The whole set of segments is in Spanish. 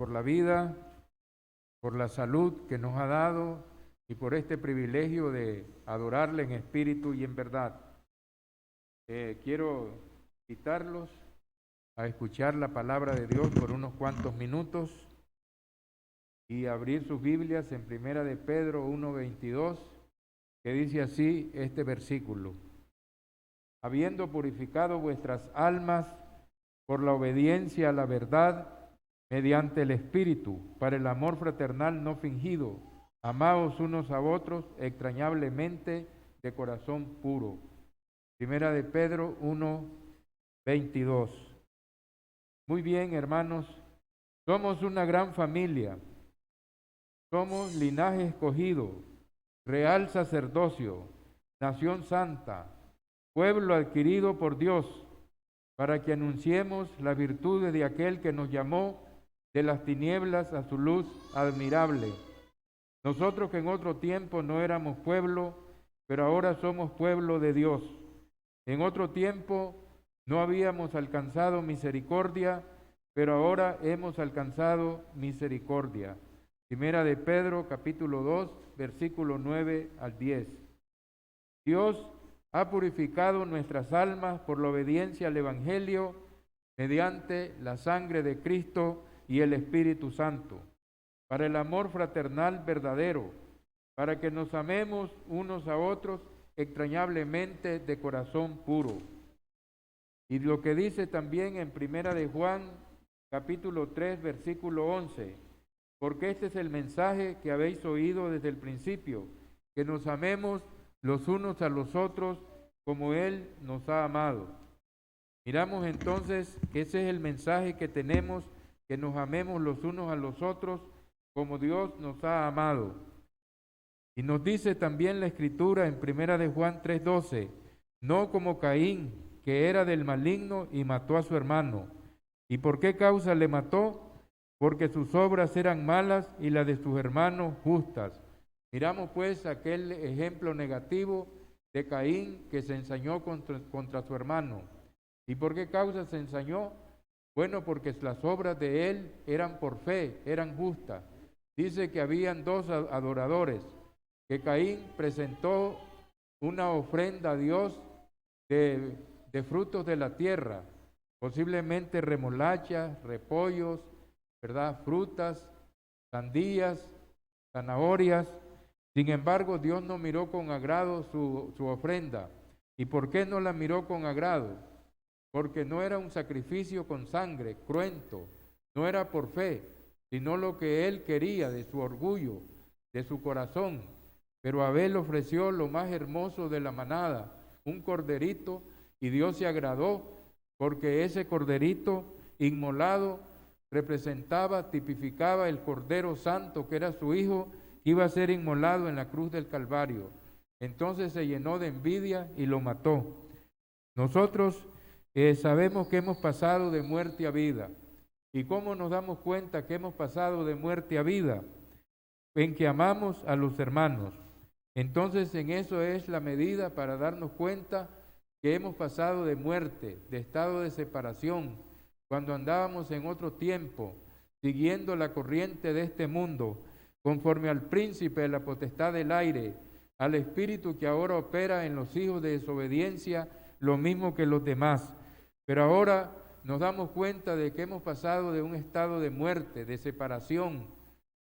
por la vida, por la salud que nos ha dado y por este privilegio de adorarle en espíritu y en verdad. Quiero invitarlos a escuchar la palabra de Dios por unos cuantos minutos y abrir sus Biblias en Primera de Pedro 1:22, que dice así este versículo: habiendo purificado vuestras almas por la obediencia a la verdad, mediante el Espíritu, para el amor fraternal no fingido, amaos unos a otros extrañablemente de corazón puro. Primera de Pedro 1:22. Muy bien, hermanos, somos una gran familia, somos linaje escogido, real sacerdocio, nación santa, pueblo adquirido por Dios, para que anunciemos las virtudes de aquel que nos llamó de las tinieblas a su luz admirable. Nosotros que en otro tiempo no éramos pueblo, pero ahora somos pueblo de Dios. En otro tiempo no habíamos alcanzado misericordia, pero ahora hemos alcanzado misericordia. Primera de Pedro, capítulo 2, versículo 9 al 10. Dios ha purificado nuestras almas por la obediencia al Evangelio mediante la sangre de Cristo y el Espíritu Santo, para el amor fraternal verdadero, para que nos amemos unos a otros extrañablemente de corazón puro. Y lo que dice también en Primera de Juan, capítulo 3, versículo 11, porque este es el mensaje que habéis oído desde el principio, que nos amemos los unos a los otros como Él nos ha amado. Miramos entonces que ese es el mensaje que tenemos, que nos amemos los unos a los otros como Dios nos ha amado. Y nos dice también la Escritura en Primera de Juan 3:12, no como Caín, que era del maligno y mató a su hermano. ¿Y por qué causa le mató? Porque sus obras eran malas y las de sus hermanos justas. Miramos pues aquel ejemplo negativo de Caín que se ensañó contra su hermano. ¿Y por qué causa se ensañó? Bueno, porque las obras de él eran por fe, eran justas. Dice que habían dos adoradores, que Caín presentó una ofrenda a Dios de frutos de la tierra, posiblemente remolachas, repollos, ¿verdad? Frutas, sandías, zanahorias. Sin embargo, Dios no miró con agrado su ofrenda. ¿Y por qué no la miró con agrado? Porque no era un sacrificio con sangre, cruento, no era por fe, sino lo que él quería de su orgullo, de su corazón. Pero Abel ofreció lo más hermoso de la manada, un corderito, y Dios se agradó, porque ese corderito inmolado representaba, tipificaba el Cordero Santo, que era su Hijo, que iba a ser inmolado en la cruz del Calvario. Entonces se llenó de envidia y lo mató. Nosotros sabemos que hemos pasado de muerte a vida. ¿Y cómo nos damos cuenta que hemos pasado de muerte a vida? En que amamos a los hermanos. Entonces en eso es la medida para darnos cuenta que hemos pasado de muerte, de estado de separación, cuando andábamos en otro tiempo, siguiendo la corriente de este mundo, conforme al príncipe de la potestad del aire, al espíritu que ahora opera en los hijos de desobediencia, lo mismo que los demás. Pero ahora nos damos cuenta de que hemos pasado de un estado de muerte, de separación,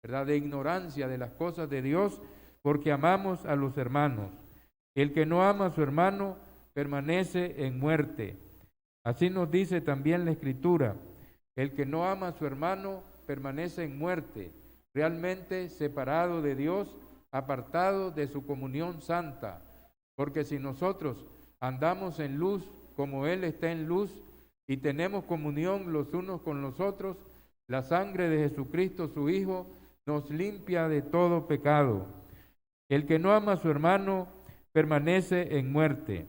¿verdad? De ignorancia de las cosas de Dios, porque amamos a los hermanos. El que no ama a su hermano permanece en muerte. Así nos dice también la Escritura, el que no ama a su hermano permanece en muerte, realmente separado de Dios, apartado de su comunión santa. Porque si nosotros andamos en luz como Él está en luz y tenemos comunión los unos con los otros, la sangre de Jesucristo, su Hijo, nos limpia de todo pecado. El que no ama a su hermano permanece en muerte.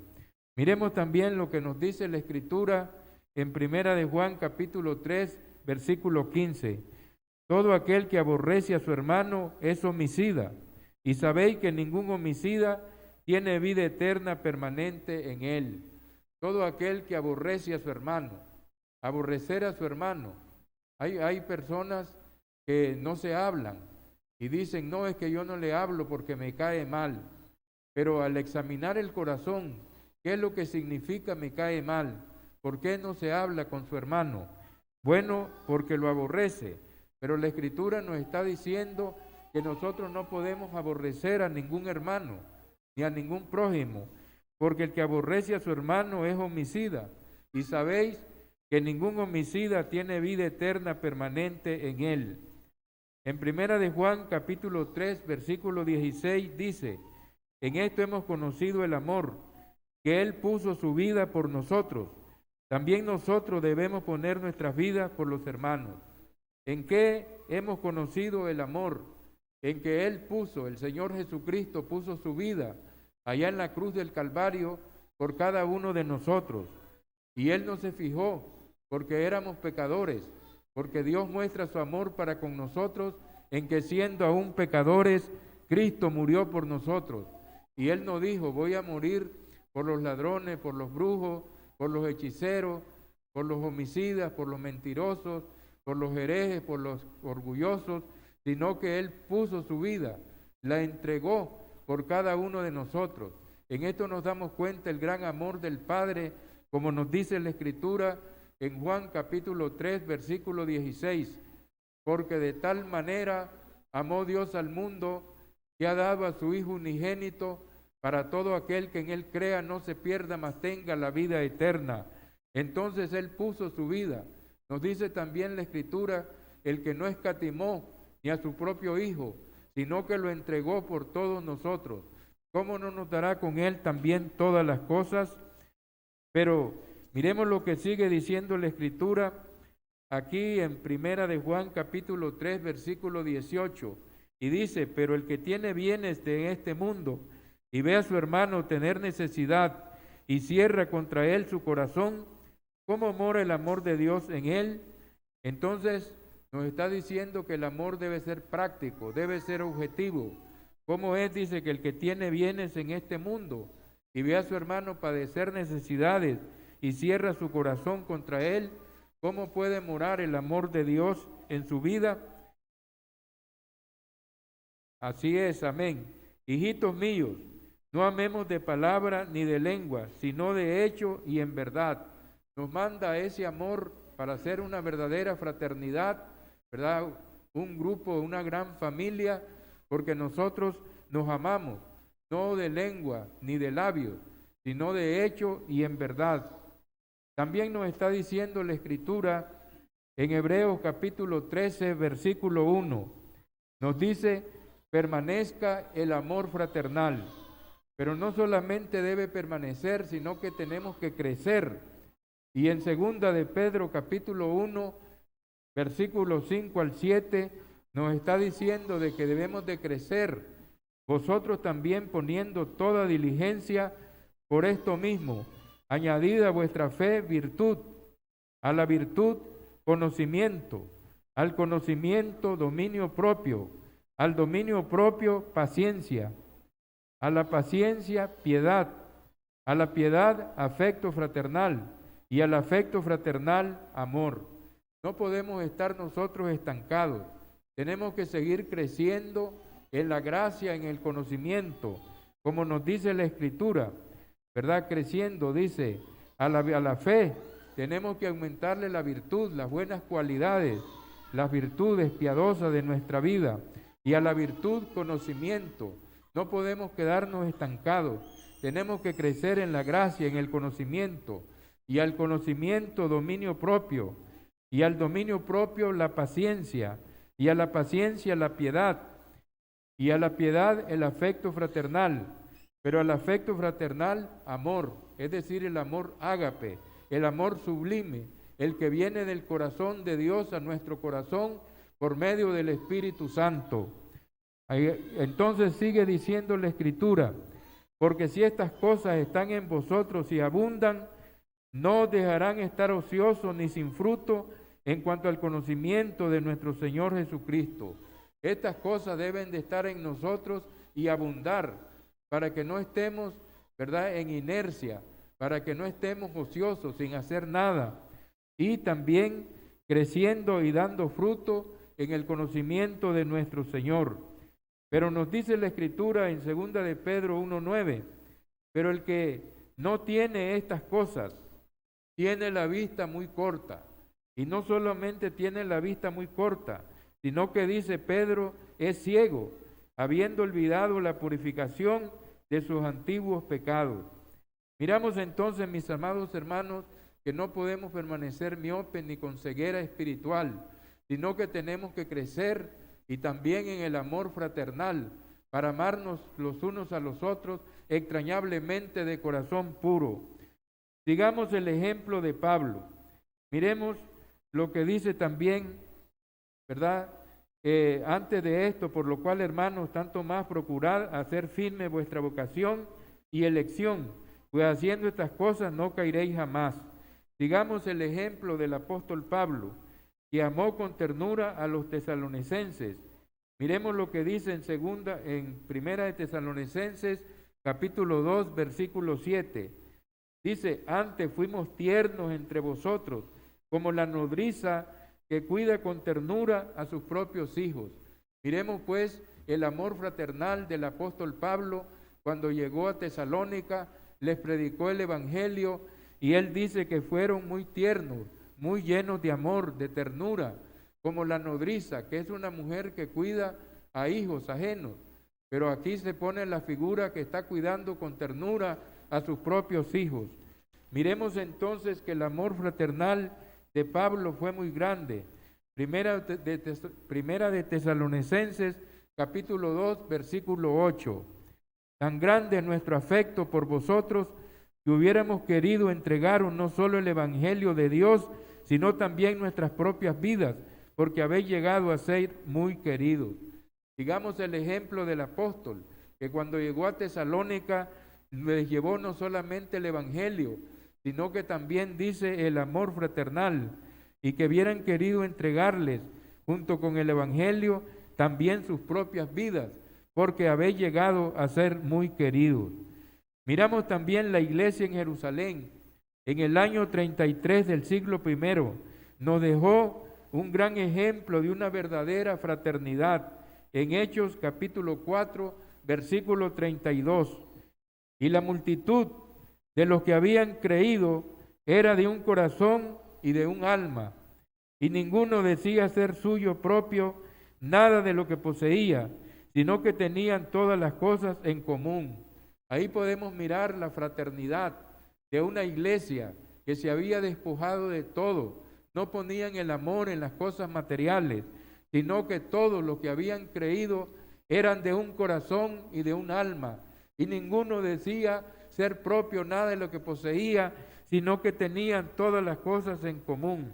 Miremos también lo que nos dice la Escritura en Primera de Juan capítulo 3, versículo 15. Todo aquel que aborrece a su hermano es homicida, y sabéis que ningún homicida tiene vida eterna permanente en él. Todo aquel que aborrece a su hermano, aborrecer a su hermano. Hay personas que no se hablan y dicen, no, es que yo no le hablo porque me cae mal. Pero al examinar el corazón, ¿qué es lo que significa me cae mal? ¿Por qué no se habla con su hermano? Bueno, porque lo aborrece. Pero la Escritura nos está diciendo que nosotros no podemos aborrecer a ningún hermano, ni a ningún prójimo, porque el que aborrece a su hermano es homicida. Y sabéis que ningún homicida tiene vida eterna permanente en él. En primera de Juan, capítulo 3, versículo 16, dice, en esto hemos conocido el amor, que Él puso su vida por nosotros. También nosotros debemos poner nuestras vidas por los hermanos. ¿En qué hemos conocido el amor? En que Él puso, el Señor Jesucristo puso su vida allá en la cruz del Calvario por cada uno de nosotros. Y Él no se fijó porque éramos pecadores, porque Dios muestra su amor para con nosotros en que siendo aún pecadores, Cristo murió por nosotros. Y Él no dijo, voy a morir por los ladrones, por los brujos, por los hechiceros, por los homicidas, por los mentirosos, por los herejes, por los orgullosos, sino que Él puso su vida, la entregó por cada uno de nosotros. En esto nos damos cuenta el gran amor del Padre, como nos dice la Escritura en Juan capítulo 3, versículo 16, porque de tal manera amó Dios al mundo que ha dado a su Hijo unigénito para todo aquel que en Él crea no se pierda, mas tenga la vida eterna. Entonces Él puso su vida. Nos dice también la Escritura, el que no escatimó ni a su propio Hijo, sino que lo entregó por todos nosotros. ¿Cómo no nos dará con Él también todas las cosas? Pero miremos lo que sigue diciendo la Escritura aquí en Primera de Juan capítulo 3 versículo 18 y dice, pero el que tiene bienes de este mundo y ve a su hermano tener necesidad y cierra contra él su corazón, ¿cómo mora el amor de Dios en él? Entonces nos está diciendo que el amor debe ser práctico, debe ser objetivo. ¿Cómo es? Dice que el que tiene bienes en este mundo y ve a su hermano padecer necesidades y cierra su corazón contra él, ¿cómo puede morar el amor de Dios en su vida? Así es, amén. Hijitos míos, no amemos de palabra ni de lengua, sino de hecho y en verdad. Nos manda ese amor para hacer una verdadera fraternidad, ¿verdad? Un grupo, una gran familia, porque nosotros nos amamos, no de lengua ni de labios, sino de hecho y en verdad. También nos está diciendo la Escritura en Hebreos capítulo 13, versículo 1. Nos dice, permanezca el amor fraternal. Pero no solamente debe permanecer, sino que tenemos que crecer. Y en segunda de Pedro capítulo 1, versículos 5 al 7, nos está diciendo de que debemos de crecer. Vosotros también poniendo toda diligencia por esto mismo, añadida a vuestra fe virtud, a la virtud conocimiento, al conocimiento dominio propio, al dominio propio paciencia, a la paciencia piedad, a la piedad afecto fraternal y al afecto fraternal amor. No podemos estar nosotros estancados, tenemos que seguir creciendo en la gracia, en el conocimiento, como nos dice la Escritura, ¿verdad? Creciendo, dice, a la fe, tenemos que aumentarle la virtud, las buenas cualidades, las virtudes piadosas de nuestra vida, y a la virtud conocimiento. No podemos quedarnos estancados, tenemos que crecer en la gracia, en el conocimiento, y al conocimiento dominio propio, y al dominio propio la paciencia, y a la paciencia la piedad, y a la piedad el afecto fraternal, pero al afecto fraternal amor, es decir, el amor ágape, el amor sublime, el que viene del corazón de Dios a nuestro corazón por medio del Espíritu Santo. Entonces sigue diciendo la Escritura, porque si estas cosas están en vosotros y abundan, no dejarán estar ociosos ni sin fruto en cuanto al conocimiento de nuestro Señor Jesucristo. Estas cosas deben de estar en nosotros y abundar, para que no estemos, ¿verdad?, en inercia, para que no estemos ociosos sin hacer nada, y también creciendo y dando fruto en el conocimiento de nuestro Señor. Pero nos dice la Escritura en 2 de Pedro 1:9, pero el que no tiene estas cosas, tiene la vista muy corta. Y no solamente tiene la vista muy corta, sino que dice Pedro, es ciego, habiendo olvidado la purificación de sus antiguos pecados. Miramos entonces, mis amados hermanos, que no podemos permanecer miopes ni con ceguera espiritual, sino que tenemos que crecer y también en el amor fraternal, para amarnos los unos a los otros entrañablemente de corazón puro. Sigamos el ejemplo de Pablo. Miremos lo que dice también, ¿verdad? Antes de esto, por lo cual, hermanos, tanto más procurad hacer firme vuestra vocación y elección, pues haciendo estas cosas no caeréis jamás. Sigamos el ejemplo del apóstol Pablo, que amó con ternura a los tesalonicenses. Miremos lo que dice en Primera de Tesalonicenses, capítulo 2, versículo 7. Dice, antes fuimos tiernos entre vosotros, como la nodriza que cuida con ternura a sus propios hijos. Miremos pues el amor fraternal del apóstol Pablo cuando llegó a Tesalónica, les predicó el evangelio y él dice que fueron muy tiernos, muy llenos de amor, de ternura, como la nodriza, que es una mujer que cuida a hijos ajenos. Pero aquí se pone la figura que está cuidando con ternura a sus propios hijos. Miremos entonces que el amor fraternal de Pablo fue muy grande. Primera de Tesalonicenses, capítulo 2, versículo 8. Tan grande es nuestro afecto por vosotros, que hubiéramos querido entregaros no solo el evangelio de Dios, sino también nuestras propias vidas, porque habéis llegado a ser muy queridos. Digamos el ejemplo del apóstol, que cuando llegó a Tesalónica, les llevó no solamente el evangelio, sino que también dice el amor fraternal, y que hubieran querido entregarles, junto con el evangelio, también sus propias vidas, porque habéis llegado a ser muy queridos. Miramos también la iglesia en Jerusalén, en el año 33 del siglo I, nos dejó un gran ejemplo de una verdadera fraternidad, en Hechos capítulo 4, versículo 32. Y la multitud de los que habían creído era de un corazón y de un alma, y ninguno decía ser suyo propio nada de lo que poseía, sino que tenían todas las cosas en común. Ahí podemos mirar la fraternidad de una iglesia que se había despojado de todo. No ponían el amor en las cosas materiales, sino que todos los que habían creído eran de un corazón y de un alma, y ninguno decía ser propio nada de lo que poseía, sino que tenían todas las cosas en común.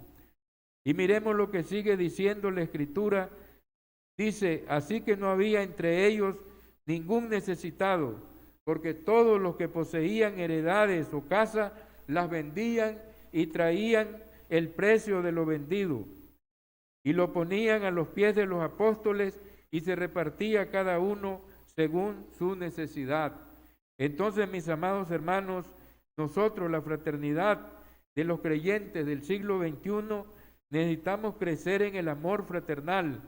Y miremos lo que sigue diciendo la Escritura. Dice, así que no había entre ellos ningún necesitado, porque todos los que poseían heredades o casas las vendían y traían el precio de lo vendido y lo ponían a los pies de los apóstoles y se repartía cada uno según su necesidad. Entonces, mis amados hermanos, nosotros, la fraternidad de los creyentes del siglo XXI, necesitamos crecer en el amor fraternal,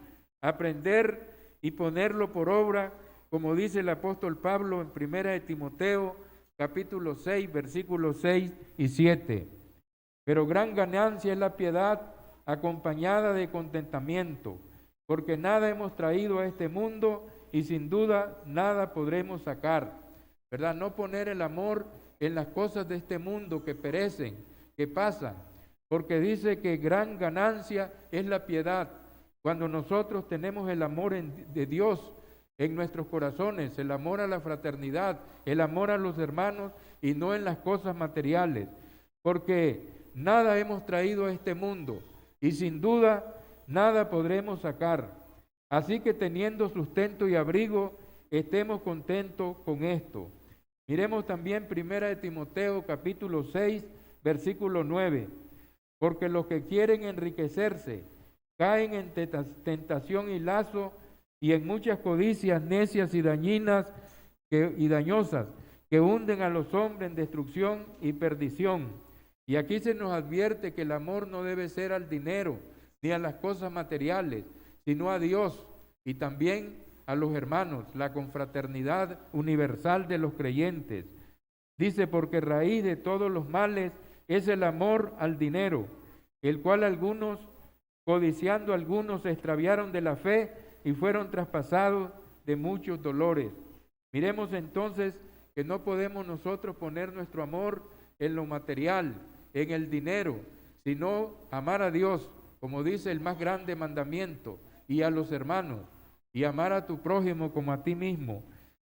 aprender y ponerlo por obra, como dice el apóstol Pablo en 1 de Timoteo, capítulo 6, versículos 6 y 7. Pero gran ganancia es la piedad acompañada de contentamiento, porque nada hemos traído a este mundo y sin duda nada podremos sacar, ¿verdad? No poner el amor en las cosas de este mundo que perecen, que pasan, porque dice que gran ganancia es la piedad. Cuando nosotros tenemos el amor de Dios en nuestros corazones, el amor a la fraternidad, el amor a los hermanos y no en las cosas materiales, porque nada hemos traído a este mundo y sin duda nada podremos sacar. Así que teniendo sustento y abrigo, estemos contentos con esto. Miremos también 1 de Timoteo capítulo 6, versículo 9. Porque los que quieren enriquecerse caen en tentación y lazo y en muchas codicias necias y dañinas y dañosas que hunden a los hombres en destrucción y perdición. Y aquí se nos advierte que el amor no debe ser al dinero ni a las cosas materiales, sino a Dios y también a los hermanos, la confraternidad universal de los creyentes. Dice, porque raíz de todos los males es el amor al dinero, el cual algunos, codiciando algunos, se extraviaron de la fe y fueron traspasados de muchos dolores. Miremos entonces que no podemos nosotros poner nuestro amor en lo material, en el dinero, sino amar a Dios, como dice el más grande mandamiento, y a los hermanos, y amar a tu prójimo como a ti mismo,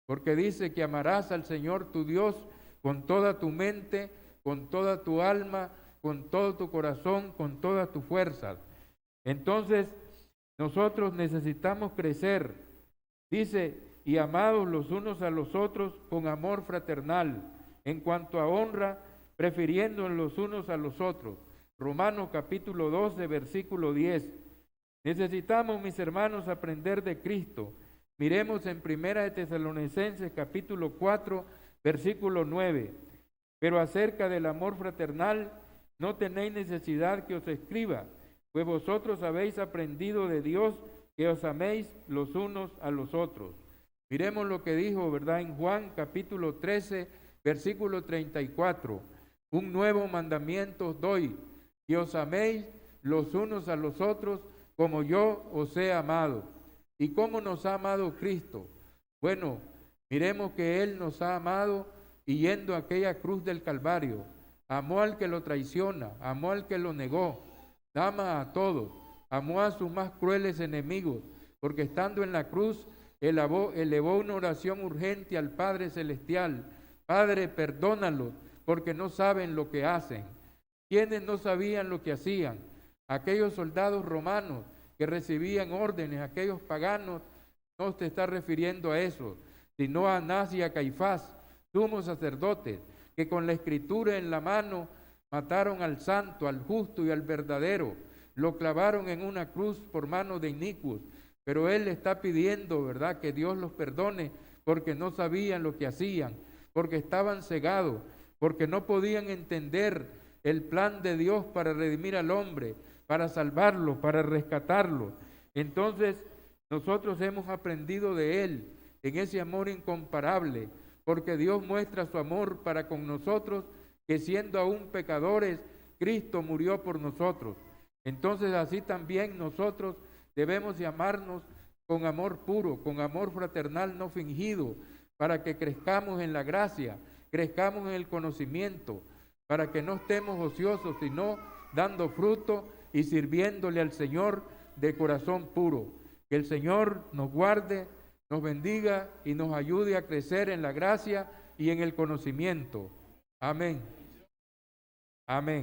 porque dice que amarás al Señor tu Dios con toda tu mente, con toda tu alma, con todo tu corazón, con todas tus fuerzas. Entonces, nosotros necesitamos crecer. Dice, y amados los unos a los otros con amor fraternal, en cuanto a honra, prefiriendo los unos a los otros. Romanos capítulo 12, versículo 10. Necesitamos, mis hermanos, aprender de Cristo. Miremos en Primera de Tesalonicenses capítulo 4, versículo 9. Pero acerca del amor fraternal, no tenéis necesidad que os escriba, pues vosotros habéis aprendido de Dios que os améis los unos a los otros. Miremos lo que dijo, ¿verdad? En Juan capítulo 13, versículo 34. Un nuevo mandamiento os doy, que os améis los unos a los otros como yo os he amado. ¿Y cómo nos ha amado Cristo? Bueno, miremos que Él nos ha amado y yendo a aquella cruz del Calvario, amó al que lo traiciona, amó al que lo negó, ama a todos, amó a sus más crueles enemigos, porque estando en la cruz elevó una oración urgente al Padre Celestial. Padre, perdónalos, porque no saben lo que hacen. ¿Quiénes no sabían lo que hacían? Aquellos soldados romanos que recibían órdenes, aquellos paganos, no te está refiriendo a eso, sino a Anás y a Caifás, sumos sacerdotes, que con la escritura en la mano mataron al santo, al justo y al verdadero, lo clavaron en una cruz por mano de inicuos, pero él está pidiendo, ¿verdad?, que Dios los perdone, porque no sabían lo que hacían, porque estaban cegados, porque no podían entender el plan de Dios para redimir al hombre, para salvarlo, para rescatarlo. Entonces, nosotros hemos aprendido de Él, en ese amor incomparable, porque Dios muestra su amor para con nosotros, que siendo aún pecadores, Cristo murió por nosotros. Entonces, así también nosotros debemos de amarnos con amor puro, con amor fraternal no fingido, para que crezcamos en la gracia, crezcamos en el conocimiento, para que no estemos ociosos, sino dando fruto y sirviéndole al Señor de corazón puro. Que el Señor nos guarde, nos bendiga y nos ayude a crecer en la gracia y en el conocimiento. Amén. Amén.